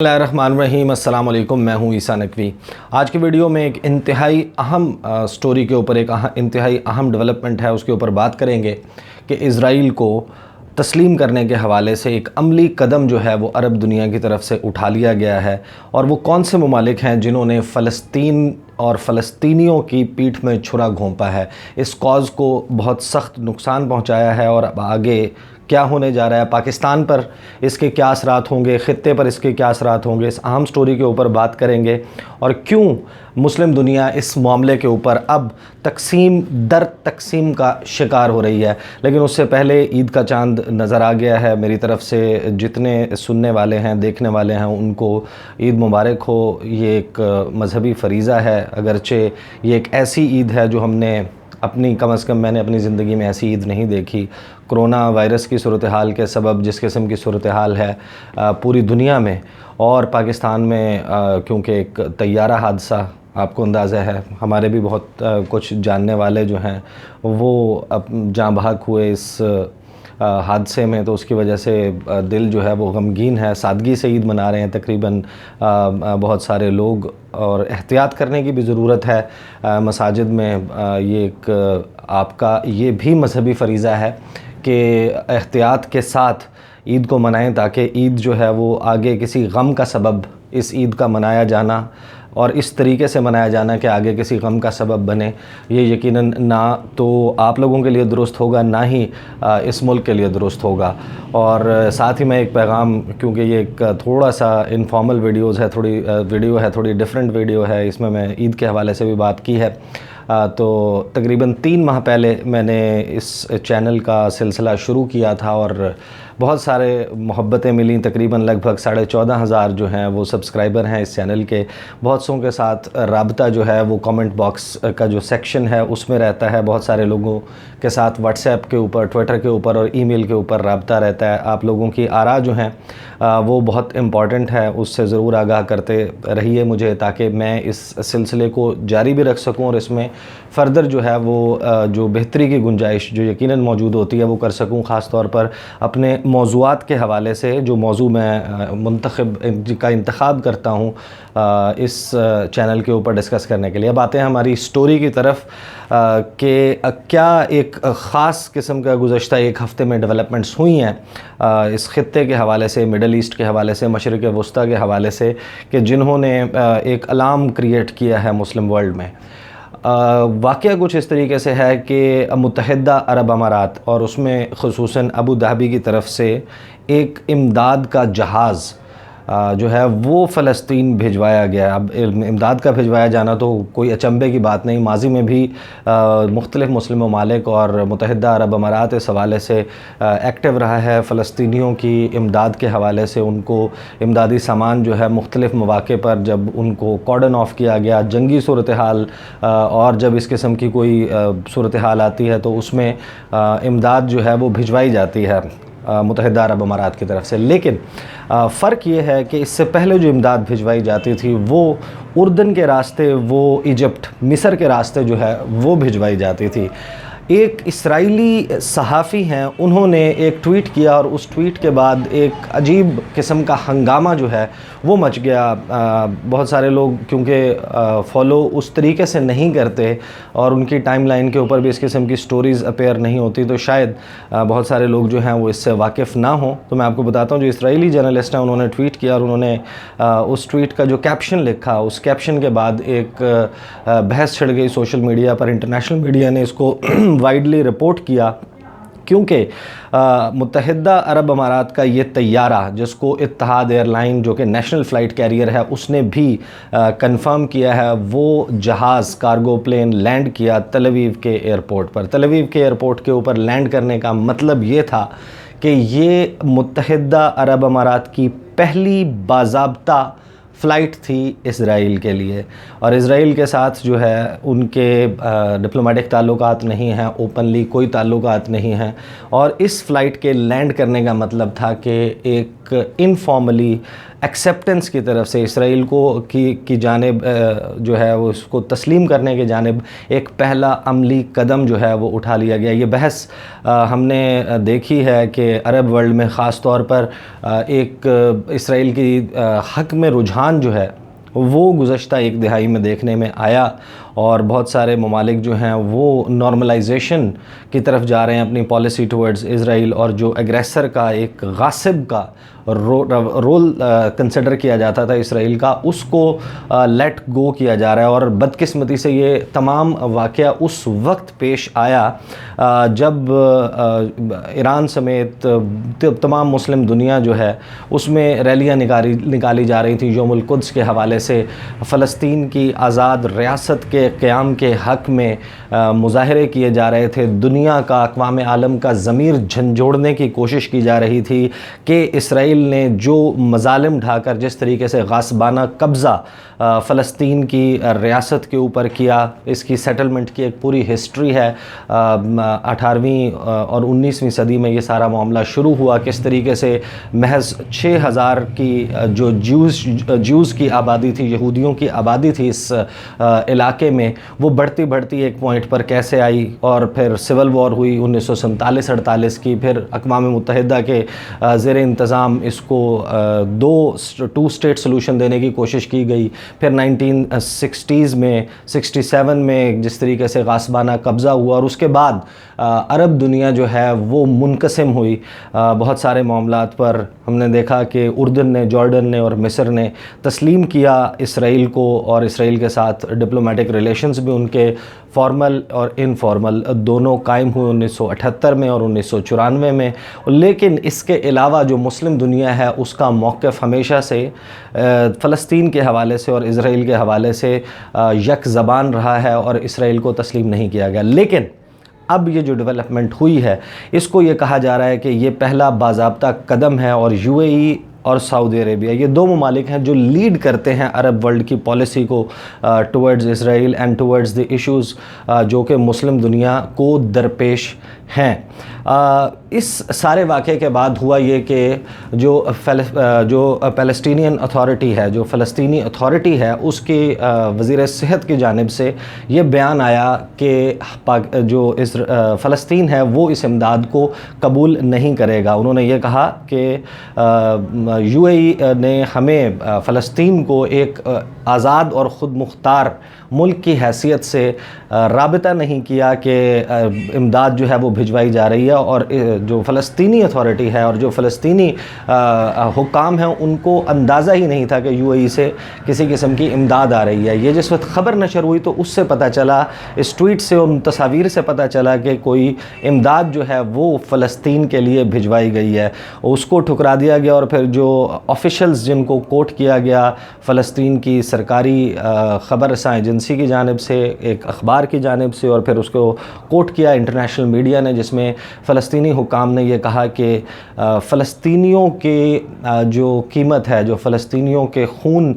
بسم اللہ الرحمن الرحیم، السلام علیکم۔ میں ہوں عیسیٰ نقوی۔ آج کی ویڈیو میں ایک انتہائی اہم سٹوری کے اوپر، ایک انتہائی اہم ڈیولپمنٹ ہے، اس کے اوپر بات کریں گے کہ اسرائیل کو تسلیم کرنے کے حوالے سے ایک عملی قدم جو ہے وہ عرب دنیا کی طرف سے اٹھا لیا گیا ہے، اور وہ کون سے ممالک ہیں جنہوں نے فلسطین اور فلسطینیوں کی پیٹھ میں چھرا گھونپا ہے، اس کاز کو بہت سخت نقصان پہنچایا ہے، اور اب آگے کیا ہونے جا رہا ہے، پاکستان پر اس کے کیا اثرات ہوں گے، خطے پر اس کے کیا اثرات ہوں گے، اس اہم سٹوری کے اوپر بات کریں گے، اور کیوں مسلم دنیا اس معاملے کے اوپر اب تقسیم در تقسیم کا شکار ہو رہی ہے۔ لیکن اس سے پہلے عید کا چاند نظر آ گیا ہے، میری طرف سے جتنے سننے والے ہیں، دیکھنے والے ہیں، ان کو عید مبارک ہو۔ یہ ایک مذہبی فریضہ ہے، اگرچہ یہ ایک ایسی عید ہے جو ہم نے کم از کم میں نے اپنی زندگی میں ایسی عید نہیں دیکھی۔ کرونا وائرس کی صورتحال کے سبب جس قسم کی صورتحال ہے پوری دنیا میں، اور پاکستان میں کیونکہ ایک طیارہ حادثہ آپ کو اندازہ ہے، ہمارے بھی بہت کچھ جاننے والے جو ہیں وہ جاں بحق ہوئے اس حادثے میں، تو اس کی وجہ سے دل جو ہے وہ غمگین ہے۔ سادگی سے عید منا رہے ہیں تقریباً بہت سارے لوگ، اور احتیاط کرنے کی بھی ضرورت ہے مساجد میں۔ یہ ایک آپ کا یہ بھی مذہبی فریضہ ہے کہ احتیاط کے ساتھ عید کو منائیں، تاکہ عید جو ہے وہ آگے کسی غم کا سبب، اس عید کا منایا جانا اور اس طریقے سے منایا جانا کہ آگے کسی غم کا سبب بنے، یہ یقیناً نہ تو آپ لوگوں کے لیے درست ہوگا، نہ ہی اس ملک کے لیے درست ہوگا۔ اور ساتھ ہی میں ایک پیغام، کیونکہ یہ ایک تھوڑا سا انفارمل ویڈیو ہے، تھوڑی ڈیفرنٹ ویڈیو ہے، اس میں عید کے حوالے سے بھی بات کی ہے، تو تقریباً 3 ماہ پہلے میں نے اس چینل کا سلسلہ شروع کیا تھا، اور بہت سارے محبتیں ملیں، تقریباً لگ بھگ 14,500 جو ہیں وہ سبسکرائبر ہیں اس چینل کے۔ بہت سوں کے ساتھ رابطہ جو ہے وہ کامنٹ باکس کا جو سیکشن ہے اس میں رہتا ہے، بہت سارے لوگوں کے ساتھ واٹس ایپ کے اوپر، ٹویٹر کے اوپر اور ای میل کے اوپر رابطہ رہتا ہے۔ آپ لوگوں کی آراء جو ہیں وہ بہت امپورٹنٹ ہے، اس سے ضرور آگاہ کرتے رہیے مجھے، تاکہ میں اس سلسلے کو جاری بھی رکھ سکوں، اور اس میں فردر جو ہے وہ جو بہتری کی گنجائش جو یقیناً موجود ہوتی ہے وہ کر سکوں، خاص طور پر اپنے موضوعات کے حوالے سے۔ جو موضوع میں انتخاب کرتا ہوں اس چینل کے اوپر ڈسکس کرنے کے لیے۔ اب آتے ہیں ہماری سٹوری کی طرف کہ کیا ایک خاص قسم کا گزشتہ ایک ہفتے میں ڈیولپمنٹس ہوئی ہیں اس خطے کے حوالے سے، مڈل ایسٹ کے حوالے سے، مشرق وسطیٰ کے حوالے سے، کہ جنہوں نے ایک الارم کریٹ کیا ہے مسلم ورلڈ میں۔ واقعہ کچھ اس طریقے سے ہے کہ متحدہ عرب امارات، اور اس میں خصوصاً ابو ظہبی کی طرف سے ایک امداد کا جہاز جو ہے وہ فلسطین بھیجوایا گیا۔ اب امداد کا بھیجوایا جانا تو کوئی اچنبے کی بات نہیں، ماضی میں بھی مختلف مسلم ممالک اور متحدہ عرب امارات اس حوالے سے ایکٹیو رہا ہے، فلسطینیوں کی امداد کے حوالے سے۔ ان کو امدادی سامان جو ہے مختلف مواقع پر جب ان کو کارڈن آف کیا گیا، جنگی صورتحال اور جب اس قسم کی کوئی صورتحال آتی ہے تو اس میں امداد جو ہے وہ بھجوائی جاتی ہے متحدہ عرب امارات کی طرف سے۔ لیکن فرق یہ ہے کہ اس سے پہلے جو امداد بھجوائی جاتی تھی وہ اردن کے راستے، وہ ایجپٹ، مصر کے راستے جو ہے وہ بھجوائی جاتی تھی۔ ایک اسرائیلی صحافی ہیں، انہوں نے ایک ٹویٹ کیا، اور اس ٹویٹ کے بعد ایک عجیب قسم کا ہنگامہ جو ہے وہ مچ گیا۔ بہت سارے لوگ کیونکہ فالو اس طریقے سے نہیں کرتے، اور ان کی ٹائم لائن کے اوپر بھی اس قسم کی سٹوریز اپیئر نہیں ہوتی، تو شاید بہت سارے لوگ جو ہیں وہ اس سے واقف نہ ہوں۔ تو میں آپ کو بتاتا ہوں، جو اسرائیلی جرنلسٹ ہیں انہوں نے ٹویٹ کیا، اور انہوں نے اس ٹویٹ کا جو کیپشن لکھا، اس کیپشن کے بعد ایک بحث چھڑ گئی سوشل میڈیا پر۔ انٹرنیشنل میڈیا نے اس کو وائڈلی رپورٹ کیا، کیونکہ متحدہ عرب امارات کا یہ طیارہ، جس کو اتحاد ایئر لائن جو کہ نیشنل فلائٹ کیریئر ہے اس نے بھی کنفرم کیا ہے، وہ جہاز کارگو پلین لینڈ کیا تل ابیب کے ایئرپورٹ پر۔ تل ابیب کے ایئرپورٹ کے اوپر لینڈ کرنے کا مطلب یہ تھا کہ یہ متحدہ عرب امارات کی پہلی باضابطہ فلائٹ تھی اسرائیل کے لیے، اور اسرائیل کے ساتھ جو ہے ان کے ڈپلومیٹک تعلقات نہیں ہیں، اوپنلی کوئی تعلقات نہیں ہیں، اور اس فلائٹ کے لینڈ کرنے کا مطلب تھا کہ ایک انفارملی ایکسیپٹنس کی طرف سے اسرائیل کو کی جانب جو ہے وہ اس کو تسلیم کرنے کی جانب ایک پہلا عملی قدم جو ہے وہ اٹھا لیا گیا. یہ بحث ہم نے دیکھی ہے کہ عرب ورلڈ میں خاص طور پر ایک اسرائیل کی حق میں رجحان جو ہے وہ گزشتہ ایک دہائی میں دیکھنے میں آیا, اور بہت سارے ممالک جو ہیں وہ نارملائزیشن کی طرف جا رہے ہیں اپنی پالیسی ٹورڈز اسرائیل, اور جو ایگریسر کا ایک غاصب کا رول کنسیڈر کیا جاتا تھا اسرائیل کا, اس کو لیٹ گو کیا جا رہا ہے. اور بدقسمتی سے یہ تمام واقعہ اس وقت پیش آیا جب ایران سمیت تمام مسلم دنیا جو ہے اس میں ریلیاں نکالی جا رہی تھیں یوم القدس کے حوالے سے, فلسطین کی آزاد ریاست کے قیام کے حق میں مظاہرے کیے جا رہے تھے. دنیا کا, اقوام عالم کا ضمیر جھنجھوڑنے کی کوشش کی جا رہی تھی کہ اسرائیل نے جو مظالم ڈھا کر جس طریقے سے غاصبانہ قبضہ فلسطین کی ریاست کے اوپر کیا, اس کی سیٹلمنٹ کی ایک پوری ہسٹری ہے. 18ویں اور 19ویں صدی میں یہ سارا معاملہ شروع ہوا, کس طریقے سے محض 6000 کی جو جیوز کی آبادی تھی, یہودیوں کی آبادی تھی اس علاقے میں, وہ بڑھتی ایک پوائنٹ پر کیسے آئی, اور پھر سول وار ہوئی 1947-48 کی, پھر اقوام متحدہ کے زیر انتظام اس کو ٹو اسٹیٹ سلوشن دینے کی کوشش کی گئی. پھر 1960s میں 67 میں جس طریقے سے غاصبانہ قبضہ ہوا, اور اس کے بعد عرب دنیا جو ہے وہ منقسم ہوئی. بہت سارے معاملات پر ہم نے دیکھا کہ اردن نے, جارڈن نے اور مصر نے تسلیم کیا اسرائیل کو, اور اسرائیل کے ساتھ ڈپلومیٹک ریلیشنز بھی ان کے فارمل اور انفارمل دونوں قائم ہوئے 1978 میں اور 1994 میں. لیکن اس کے علاوہ جو مسلم دنیا ہے اس کا موقف ہمیشہ سے فلسطین کے حوالے سے اور اسرائیل کے حوالے سے یک زبان رہا ہے, اور اسرائیل کو تسلیم نہیں کیا گیا. لیکن اب یہ جو ڈیولپمنٹ ہوئی ہے اس کو یہ کہا جا رہا ہے کہ یہ پہلا باضابطہ قدم ہے, اور UAE اور سعودی عربیہ یہ دو ممالک ہیں جو لیڈ کرتے ہیں عرب ورلڈ کی پالیسی کو towards Israel and towards the issues جو کہ مسلم دنیا کو درپیش ہیں. اس سارے واقعے کے بعد ہوا یہ کہ جو پیلسٹینین اتھارٹی ہے, جو فلسطینی اتھارٹی ہے, اس کی وزیر صحت کی جانب سے یہ بیان آیا کہ جو فلسطین ہے وہ اس امداد کو قبول نہیں کرے گا. انہوں نے یہ کہا کہ UAE نے ہمیں فلسطین کو ایک آزاد اور خود مختار ملک کی حیثیت سے رابطہ نہیں کیا کہ امداد جو ہے وہ بھجوائی جا رہی ہے, اور جو فلسطینی اتھارٹی ہے اور جو فلسطینی حکام ہیں ان کو اندازہ ہی نہیں تھا کہ UAE سے کسی قسم کی امداد آ رہی ہے. یہ جس وقت خبر نشر ہوئی تو اس سے پتہ چلا, اس ٹویٹ سے اور تصاویر سے پتہ چلا کہ کوئی امداد جو ہے وہ فلسطین کے لیے بھجوائی گئی ہے. اس کو ٹھکرا دیا گیا, اور پھر جو آفیشلز جن کو کوٹ کیا گیا فلسطین کی سرکاری خبر رساں ایجنسی کی جانب سے, ایک اخبار کی جانب سے, اور پھر اس کو کوٹ کیا انٹرنیشنل میڈیا نے, جس میں فلسطینی حکام نے یہ کہا کہ فلسطینیوں کے جو قیمت ہے, جو فلسطینیوں کے خون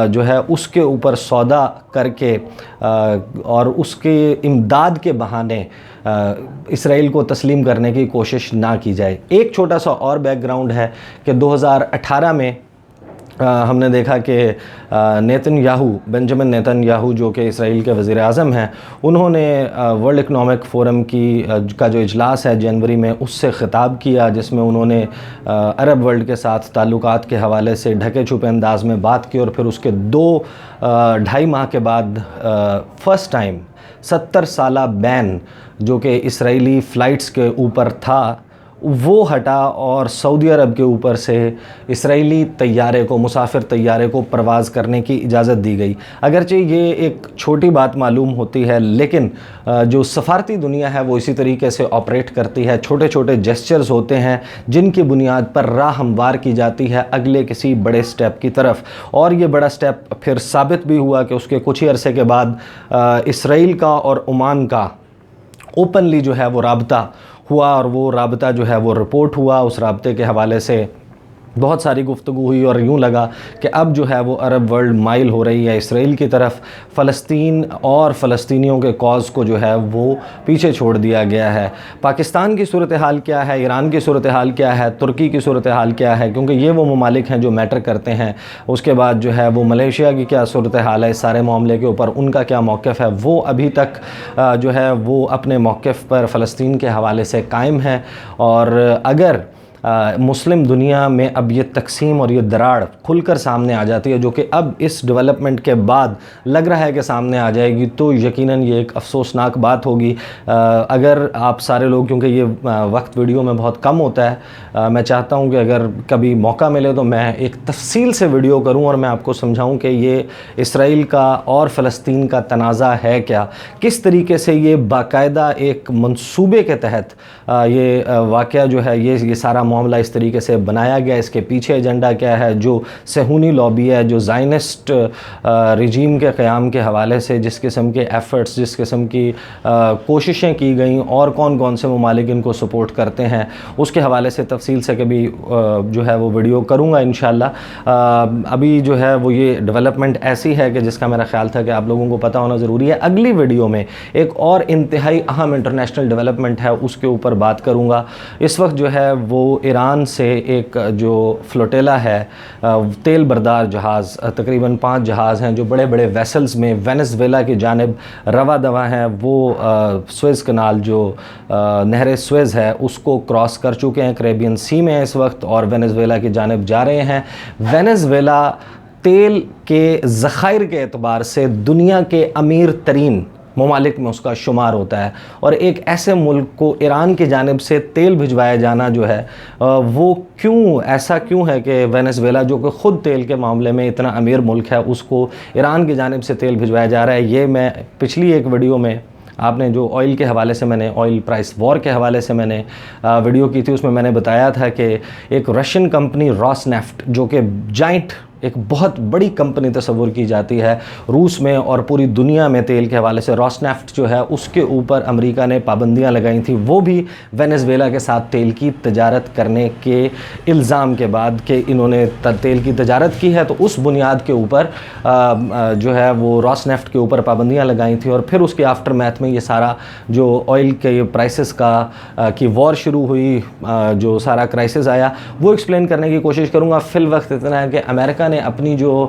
جو ہے اس کے اوپر سودا کر کے اور اس کے امداد کے بہانے اسرائیل کو تسلیم کرنے کی کوشش نہ کی جائے. ایک چھوٹا سا اور بیک گراؤنڈ ہے کہ 2018 میں ہم نے دیکھا کہ بنجامن نیتن یاہو جو کہ اسرائیل کے وزیر اعظم ہیں, انہوں نے ورلڈ اکنامک فورم کا جو اجلاس ہے جنوری میں اس سے خطاب کیا, جس میں انہوں نے عرب ورلڈ کے ساتھ تعلقات کے حوالے سے ڈھکے چھپے انداز میں بات کی, اور پھر اس کے 2-2.5 ماہ کے بعد فرسٹ ٹائم 70 سالہ بین جو کہ اسرائیلی فلائٹس کے اوپر تھا وہ ہٹا, اور سعودی عرب کے اوپر سے اسرائیلی طیارے کو, مسافر طیارے کو پرواز کرنے کی اجازت دی گئی. اگرچہ یہ ایک چھوٹی بات معلوم ہوتی ہے, لیکن جو سفارتی دنیا ہے وہ اسی طریقے سے آپریٹ کرتی ہے. چھوٹے چھوٹے جیسچرز ہوتے ہیں جن کی بنیاد پر راہ ہموار کی جاتی ہے اگلے کسی بڑے سٹیپ کی طرف, اور یہ بڑا سٹیپ پھر ثابت بھی ہوا کہ اس کے کچھ ہی عرصے کے بعد اسرائیل کا اور عمان کا اوپنلی جو ہے وہ رابطہ ہوا, اور وہ رابطہ جو ہے وہ رپورٹ ہوا. اس رابطے کے حوالے سے بہت ساری گفتگو ہوئی اور یوں لگا کہ اب جو ہے وہ عرب ورلڈ مائل ہو رہی ہے اسرائیل کی طرف، فلسطین اور فلسطینیوں کے کاز کو جو ہے وہ پیچھے چھوڑ دیا گیا ہے۔ پاکستان کی صورتحال کیا ہے، ایران کی صورتحال کیا ہے، ترکی کی صورتحال کیا ہے، کیونکہ یہ وہ ممالک ہیں جو میٹر کرتے ہیں۔ اس کے بعد جو ہے وہ ملیشیا کی کیا صورتحال ہے اس سارے معاملے کے اوپر، ان کا کیا موقف ہے، وہ ابھی تک جو ہے وہ اپنے موقف پر فلسطین کے حوالے سے قائم ہے۔ اور اگر مسلم دنیا میں اب یہ تقسیم اور یہ دراڑ کھل کر سامنے آ جاتی ہے، جو کہ اب اس ڈیولپمنٹ کے بعد لگ رہا ہے کہ سامنے آ جائے گی، تو یقیناً یہ ایک افسوسناک بات ہوگی۔ اگر آپ سارے لوگ، کیونکہ یہ وقت ویڈیو میں بہت کم ہوتا ہے، میں چاہتا ہوں کہ اگر کبھی موقع ملے تو میں ایک تفصیل سے ویڈیو کروں اور میں آپ کو سمجھاؤں کہ یہ اسرائیل کا اور فلسطین کا تنازع ہے کیا، کس طریقے سے یہ باقاعدہ ایک منصوبے کے تحت یہ واقعہ جو ہے یہ سارا معاملہ اس طریقے سے بنایا گیا، اس کے پیچھے ایجنڈا کیا ہے، جو صہیونی لابی ہے، جو زائنسٹ رجیم کے قیام کے حوالے سے جس قسم کے ایفرٹس، جس قسم کی کوششیں کی گئیں اور کون کون سے ممالک ان کو سپورٹ کرتے ہیں، اس کے حوالے سے تفصیل سے کبھی جو ہے وہ ویڈیو کروں گا انشاءاللہ۔ ابھی جو ہے وہ یہ ڈیولپمنٹ ایسی ہے کہ جس کا میرا خیال تھا کہ آپ لوگوں کو پتہ ہونا ضروری ہے۔ اگلی ویڈیو میں ایک اور انتہائی اہم انٹرنیشنل ڈیولپمنٹ ہے، اس کے اوپر بات کروں گا۔ اس وقت جو ہے وہ ایران سے ایک جو فلوٹیلا ہے تیل بردار جہاز، تقریباً 5 جہاز ہیں جو بڑے بڑے ویسلز میں وینزویلا کی جانب رواں دواں ہیں، وہ سوئز کنال جو نہر سوئز ہے اس کو کراس کر چکے ہیں، کریبین سی میں اس وقت، اور وینزویلا کی جانب جا رہے ہیں۔ وینزویلا تیل کے ذخائر کے اعتبار سے دنیا کے امیر ترین ممالک میں اس کا شمار ہوتا ہے، اور ایک ایسے ملک کو ایران کی جانب سے تیل بھجوایا جانا جو ہے وہ ایسا کیوں ہے کہ وینزویلا جو کہ خود تیل کے معاملے میں اتنا امیر ملک ہے، اس کو ایران کی جانب سے تیل بھجوایا جا رہا ہے۔ یہ میں پچھلی ایک ویڈیو میں آپ نے جو آئل کے حوالے سے میں نے آئل پرائس وار کے حوالے سے میں نے ویڈیو کی تھی، اس میں نے بتایا تھا کہ ایک رشین کمپنی راس نیفٹ جو کہ جائنٹ ایک بہت بڑی کمپنی تصور کی جاتی ہے روس میں اور پوری دنیا میں تیل کے حوالے سے، راس نیفٹ جو ہے اس کے اوپر امریکہ نے پابندیاں لگائی تھیں، وہ بھی وینزویلا کے ساتھ تیل کی تجارت کرنے کے الزام کے بعد کہ انہوں نے تیل کی تجارت کی ہے، تو اس بنیاد کے اوپر جو ہے وہ راس نیفٹ کے اوپر پابندیاں لگائی تھیں، اور پھر اس کے آفٹر میتھ میں یہ سارا جو آئل کے پرائسز کی وار شروع ہوئی، جو سارا کرائسس آیا، وہ ایکسپلین کرنے کی کوشش کروں گا۔ فی الوقت اتنا ہے کہ امریکہ نے اپنی جو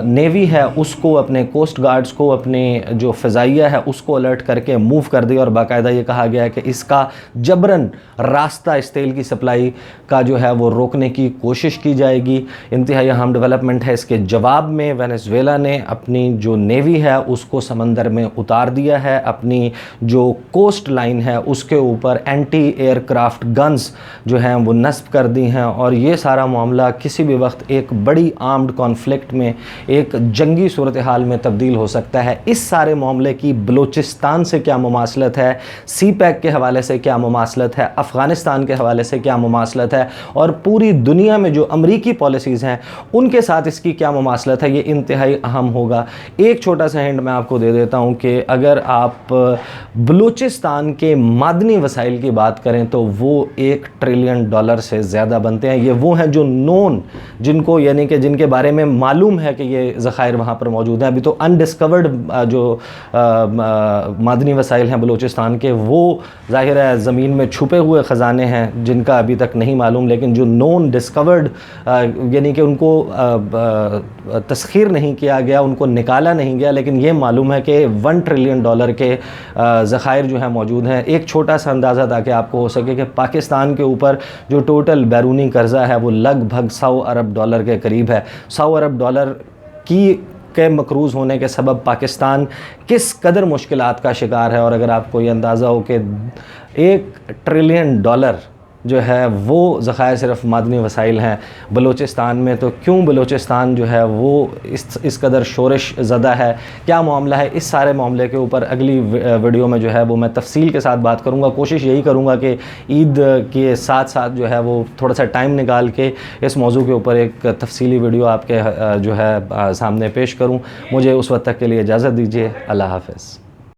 نیوی ہے اس کو، اپنے کوسٹ گارڈز کو، اپنے جو فضائیہ ہے اس کو الرٹ کر کے موو کر دیا، اور باقاعدہ یہ کہا گیا ہے کہ اس کا جبراً راستہ اس تیل کی سپلائی کا جو ہے وہ روکنے کی کوشش کی جائے گی۔ انتہائی اہم ڈیولپمنٹ ہے۔ اس کے جواب میں وینزویلا نے اپنی جو نیوی ہے اس کو سمندر میں اتار دیا ہے، اپنی جو کوسٹ لائن ہے اس کے اوپر اینٹی ایئر کرافٹ گنز جو ہیں وہ نصب کر دی ہیں، اور یہ سارا معاملہ کسی بھی وقت ایک بڑی آرمڈ کانفلکٹ میں، ایک جنگی صورتحال میں تبدیل ہو سکتا ہے۔ اس سارے معاملے کی بلوچستان سے کیا مماثلت ہے، سی پیک کے حوالے سے کیا مماثلت ہے، افغانستان کے حوالے سے کیا مماثلت ہے، اور پوری دنیا میں جو امریکی پالیسیز ہیں ان کے ساتھ اس کی کیا مماثلت ہے، یہ انتہائی اہم ہوگا۔ ایک چھوٹا سا ہنٹ میں آپ کو دے دیتا ہوں کہ اگر آپ بلوچستان کے معدنی وسائل کی بات کریں تو وہ $1 ٹریلین سے زیادہ بنتے ہیں۔ یہ وہ ہیں جو نون، جن کو یعنی کہ جن کے بارے میں معلوم ہے کہ یہ ذخائر وہاں پر موجود ہیں۔ ابھی تو انڈسکورڈ جو معدنی وسائل ہیں بلوچستان کے، وہ ظاہر ہے زمین میں چھپے ہوئے خزانے ہیں جن کا ابھی تک نہیں معلوم، لیکن جو نون ڈسکورڈ یعنی کہ ان کو تسخیر نہیں کیا گیا، ان کو نکالا نہیں گیا، لیکن یہ معلوم ہے کہ $1 ٹریلین کے ذخائر جو ہیں موجود ہیں۔ ایک چھوٹا سا اندازہ تاکہ آپ کو ہو سکے کہ پاکستان کے اوپر جو ٹوٹل بیرونی قرضہ ہے وہ لگ بھگ $100 ارب کے قریب ہے۔ $100 ارب کے مقروض ہونے کے سبب پاکستان کس قدر مشکلات کا شکار ہے، اور اگر آپ کو یہ اندازہ ہو کہ $1 ٹریلین جو ہے وہ ذخائر صرف معدنی وسائل ہیں بلوچستان میں، تو کیوں بلوچستان جو ہے وہ اس قدر شورش زدہ ہے، کیا معاملہ ہے، اس سارے معاملے کے اوپر اگلی ویڈیو میں جو ہے وہ میں تفصیل کے ساتھ بات کروں گا۔ کوشش یہی کروں گا کہ عید کے ساتھ ساتھ جو ہے وہ تھوڑا سا ٹائم نکال کے اس موضوع کے اوپر ایک تفصیلی ویڈیو آپ کے جو ہے سامنے پیش کروں۔ مجھے اس وقت تک کے لیے اجازت دیجیے۔ اللہ حافظ۔